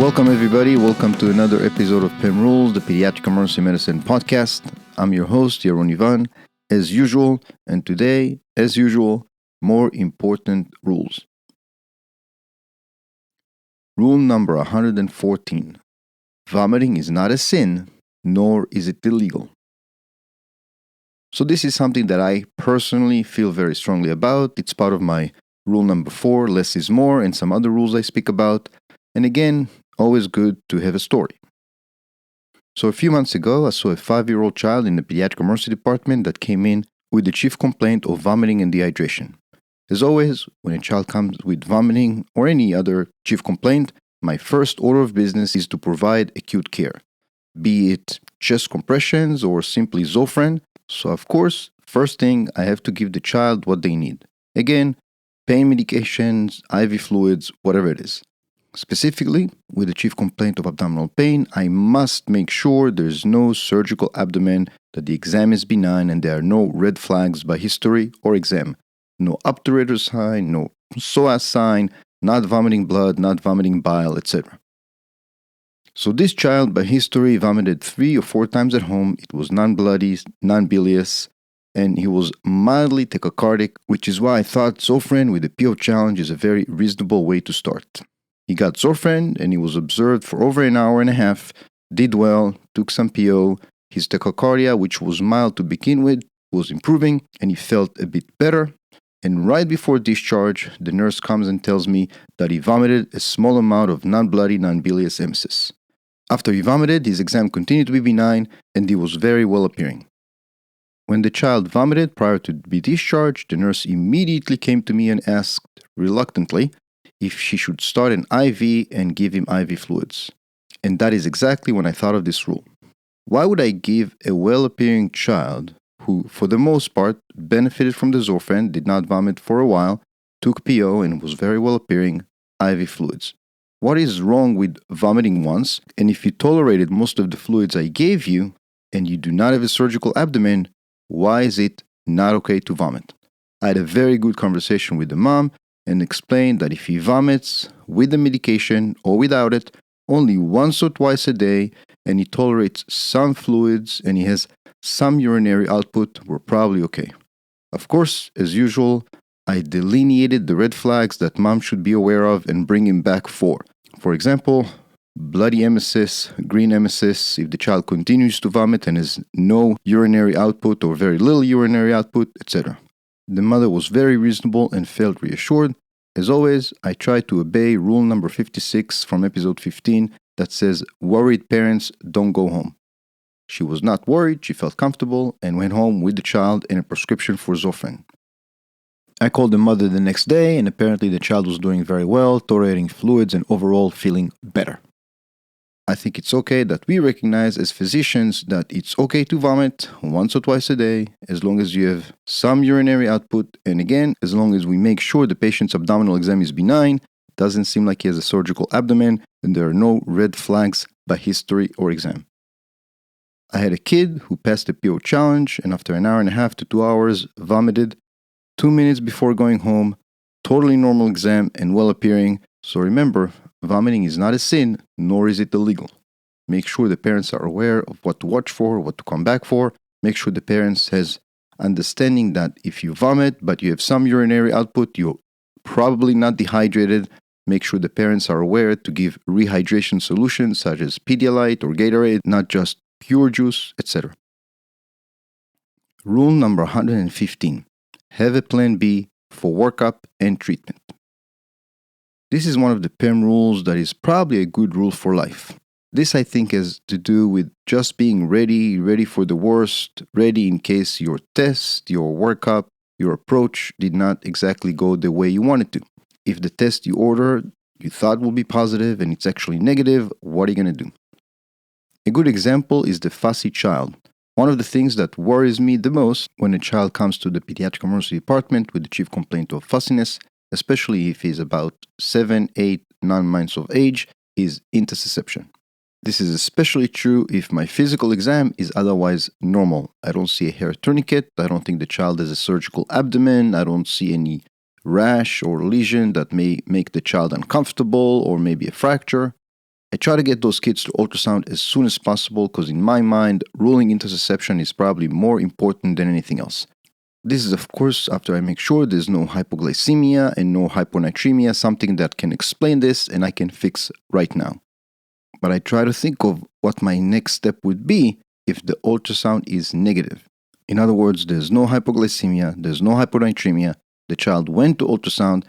Welcome, everybody. Welcome to another episode of PEM Rules, the Pediatric Emergency Medicine podcast. I'm your host, Yaron Ivan, as usual, and today, as usual, more important rules. Rule number 114. Vomiting is not a sin, nor is it illegal. So this is something that I personally feel very strongly about. It's part of my rule number 4, less is more, and some other rules I speak about. And again, always good to have a story. So a few months ago, I saw a 5-year-old child in the pediatric emergency department that came in with the chief complaint of vomiting and dehydration. As always, when a child comes with vomiting or any other chief complaint, my first order of business is to provide acute care, be it chest compressions or simply Zofran. So of course, first thing, I have to give the child what they need. Again, pain medications, IV fluids, whatever it is. Specifically, with the chief complaint of abdominal pain, I must make sure there's no surgical abdomen, that the exam is benign, and there are no red flags by history or exam. No obturator sign, no psoas sign, not vomiting blood, not vomiting bile, etc. So this child by history vomited 3 or 4 times at home. It was non-bloody, non-bilious, and he was mildly tachycardic, which is why I thought Zofran with the PO challenge is a very reasonable way to start. He got Zofran and he was observed for over an hour and a half, did well, took some PO. His tachycardia, which was mild to begin with, was improving and he felt a bit better. And right before discharge, the nurse comes and tells me that he vomited a small amount of non-bloody, non-bilious emesis. After he vomited, his exam continued to be benign and he was very well appearing. When the child vomited prior to be discharged, the nurse immediately came to me and asked, reluctantly, if she should start an IV and give him IV fluids. And that is exactly when I thought of this rule. Why would I give a well-appearing child who, for the most part, benefited from the Zofran, did not vomit for a while, took PO and was very well-appearing, IV fluids? What is wrong with vomiting once, and if you tolerated most of the fluids I gave you, and you do not have a surgical abdomen, why is it not okay to vomit? I had a very good conversation with the mom, and explained that if he vomits with the medication or without it only once or twice a day and he tolerates some fluids and he has some urinary output, we're probably okay. Of course, as usual, I delineated the red flags that mom should be aware of and bring him back for. For example, bloody emesis, green emesis, if the child continues to vomit and has no urinary output or very little urinary output, etc. The mother was very reasonable and felt reassured. As always, I tried to obey rule number 56 from episode 15 that says, worried parents don't go home. She was not worried, she felt comfortable, and went home with the child and a prescription for Zofran. I called the mother the next day, and apparently the child was doing very well, tolerating fluids and overall feeling better. I think it's okay that we recognize as physicians that it's okay to vomit once or twice a day as long as you have some urinary output, and again, as long as we make sure the patient's abdominal exam is benign, doesn't seem like he has a surgical abdomen, and there are no red flags by history or exam. I had a kid who passed the PO challenge and after an hour and a half to 2 hours vomited 2 minutes before going home, totally normal exam and well appearing. So remember, vomiting is not a sin, nor is it illegal. Make sure the parents are aware of what to watch for, what to come back for. Make sure the parents has understanding that if you vomit but you have some urinary output, you're probably not dehydrated. Make sure the parents are aware to give rehydration solutions such as Pedialyte or Gatorade, not just pure juice, etc. Rule number 115. Have a plan B for workup and treatment. This is one of the PEM rules that is probably a good rule for life. This, I think, has to do with just being ready for the worst, ready in case your test, your workup, your approach did not exactly go the way you wanted to. If the test you ordered, you thought will be positive and it's actually negative, what are you going to do? A good example is the fussy child. One of the things that worries me the most when a child comes to the pediatric emergency department with the chief complaint of fussiness, especially if he's about 7, 8, 9 months of age, is intussusception. This is especially true if my physical exam is otherwise normal. I don't see a hair tourniquet, I don't think the child has a surgical abdomen, I don't see any rash or lesion that may make the child uncomfortable or maybe a fracture. I try to get those kids to ultrasound as soon as possible because in my mind, ruling intussusception is probably more important than anything else. This is of course after I make sure there's no hypoglycemia and no hyponatremia, something that can explain this and I can fix right now. But I try to think of what my next step would be if the ultrasound is negative. In other words, there's no hypoglycemia, there's no hyponatremia, the child went to ultrasound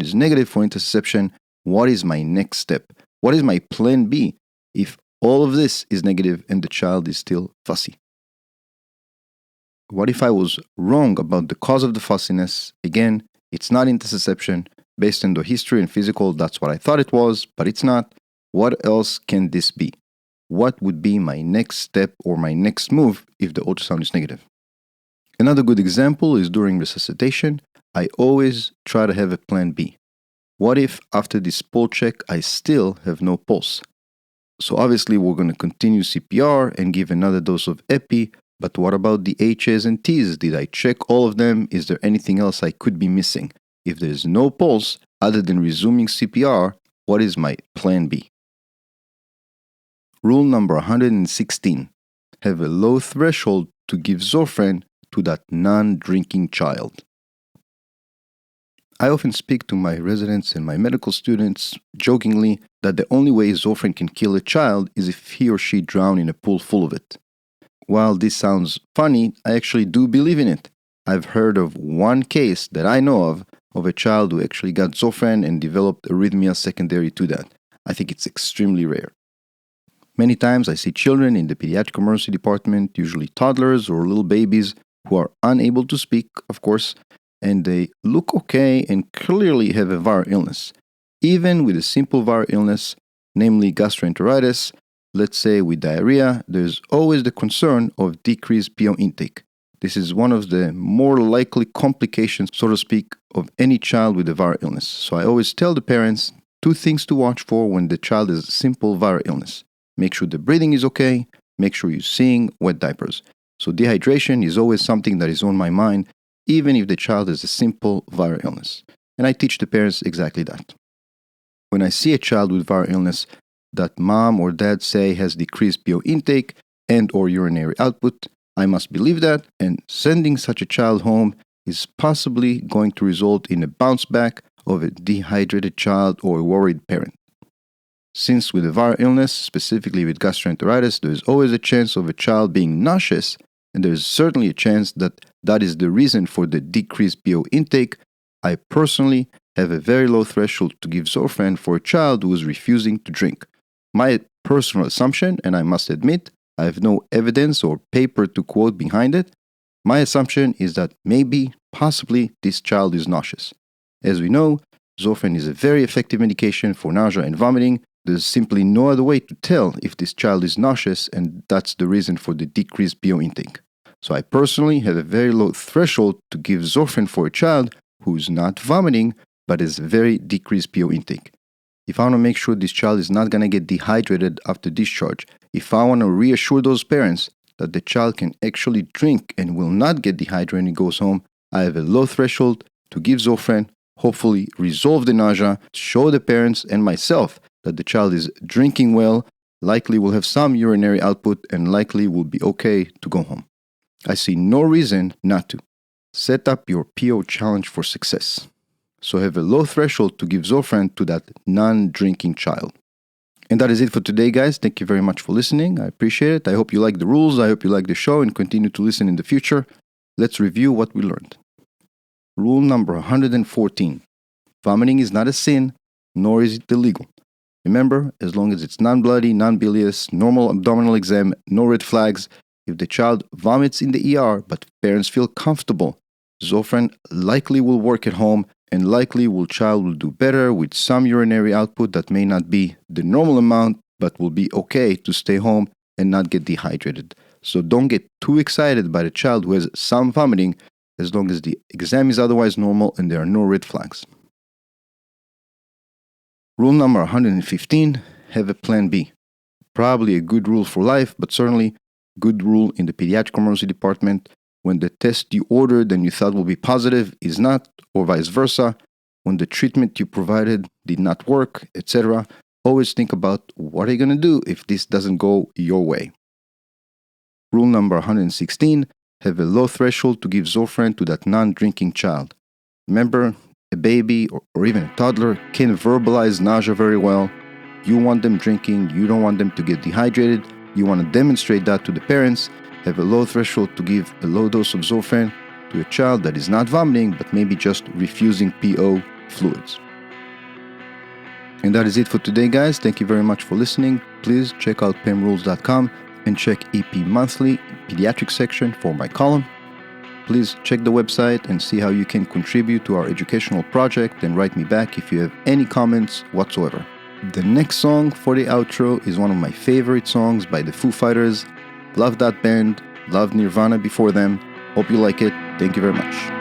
is negative for intussusception. What is my next step? What is my plan B if all of this is negative and the child is still fussy? What if I was wrong about the cause of the fussiness? Again, it's not intussusception. Based on the history and physical, that's what I thought it was, but it's not. What else can this be? What would be my next step or my next move if the ultrasound is negative? Another good example is during resuscitation. I always try to have a plan B. What if after this pulse check I still have no pulse? So obviously we're going to continue CPR and give another dose of epi, but what about the H's and T's? Did I check all of them? Is there anything else I could be missing? If there's no pulse other than resuming CPR, what is my plan B? Rule number 116. Have a low threshold to give Zofran to that non-drinking child. I often speak to my residents and my medical students jokingly that the only way Zofran can kill a child is if he or she drown in a pool full of it. While this sounds funny, I actually do believe in it. I've heard of one case that I know of a child who actually got Zofran and developed arrhythmia secondary to that. I think it's extremely rare. Many times I see children in the pediatric emergency department, usually toddlers or little babies, who are unable to speak, of course, and they look okay and clearly have a viral illness. Even with a simple viral illness, namely gastroenteritis, let's say with diarrhea, there's always the concern of decreased PO intake. This is one of the more likely complications, so to speak, of any child with a viral illness. So I always tell the parents 2 things to watch for when the child has a simple viral illness. Make sure the breathing is okay, make sure you're seeing wet diapers. So dehydration is always something that is on my mind, even if the child has a simple viral illness. And I teach the parents exactly that. When I see a child with viral illness that mom or dad say has decreased PO intake and or urinary output, I must believe that, and sending such a child home is possibly going to result in a bounce back of a dehydrated child or a worried parent. Since with a viral illness, specifically with gastroenteritis, there is always a chance of a child being nauseous, and there is certainly a chance that that is the reason for the decreased PO intake. I personally have a very low threshold to give Zofran for a child who is refusing to drink. My personal assumption, and I must admit, I have no evidence or paper to quote behind it, my assumption is that maybe, possibly, this child is nauseous. As we know, Zofran is a very effective medication for nausea and vomiting. There's simply no other way to tell if this child is nauseous, and that's the reason for the decreased PO intake. So I personally have a very low threshold to give Zofran for a child who's not vomiting but has very decreased PO intake. If I want to make sure this child is not going to get dehydrated after discharge, if I want to reassure those parents that the child can actually drink and will not get dehydrated when he goes home, I have a low threshold to give Zofran, hopefully resolve the nausea, show the parents and myself that the child is drinking well, likely will have some urinary output, and likely will be okay to go home. I see no reason not to. Set up your PO challenge for success. So have a low threshold to give Zofran to that non-drinking child. And that is it for today, guys. Thank you very much for listening. I appreciate it. I hope you like the rules. I hope you like the show and continue to listen in the future. Let's review what we learned. Rule number 114. Vomiting is not a sin, nor is it illegal. Remember, as long as it's non-bloody, non-bilious, normal abdominal exam, no red flags, if the child vomits in the ER but parents feel comfortable, Zofran likely will work at home and likely child will do better with some urinary output that may not be the normal amount but will be okay to stay home and not get dehydrated. So don't get too excited by the child who has some vomiting as long as the exam is otherwise normal and there are no red flags. Rule number 115, have a plan B. Probably a good rule for life, but certainly good rule in the pediatric emergency department when the test you ordered and you thought will be positive is not, or vice versa, when the treatment you provided did not work, etc. always think about what are you going to do if this doesn't go your way. Rule number 116, have a low threshold to give Zofran to that non-drinking child. Remember, a baby or even a toddler can verbalize nausea very well. You want them drinking, you don't want them to get dehydrated, you want to demonstrate that to the parents. Have a low threshold to give a low dose of Zofran to a child that is not vomiting but maybe just refusing PO fluids. And that is it for today, guys. Thank you very much for listening. Please check out PEMRules.com and check EP Monthly Pediatric section for my column. Please check the website and see how you can contribute to our educational project and write me back if you have any comments whatsoever. The next song for the outro is one of my favorite songs by the Foo Fighters. Love that band, loved Nirvana before them. Hope you like it. Thank you very much.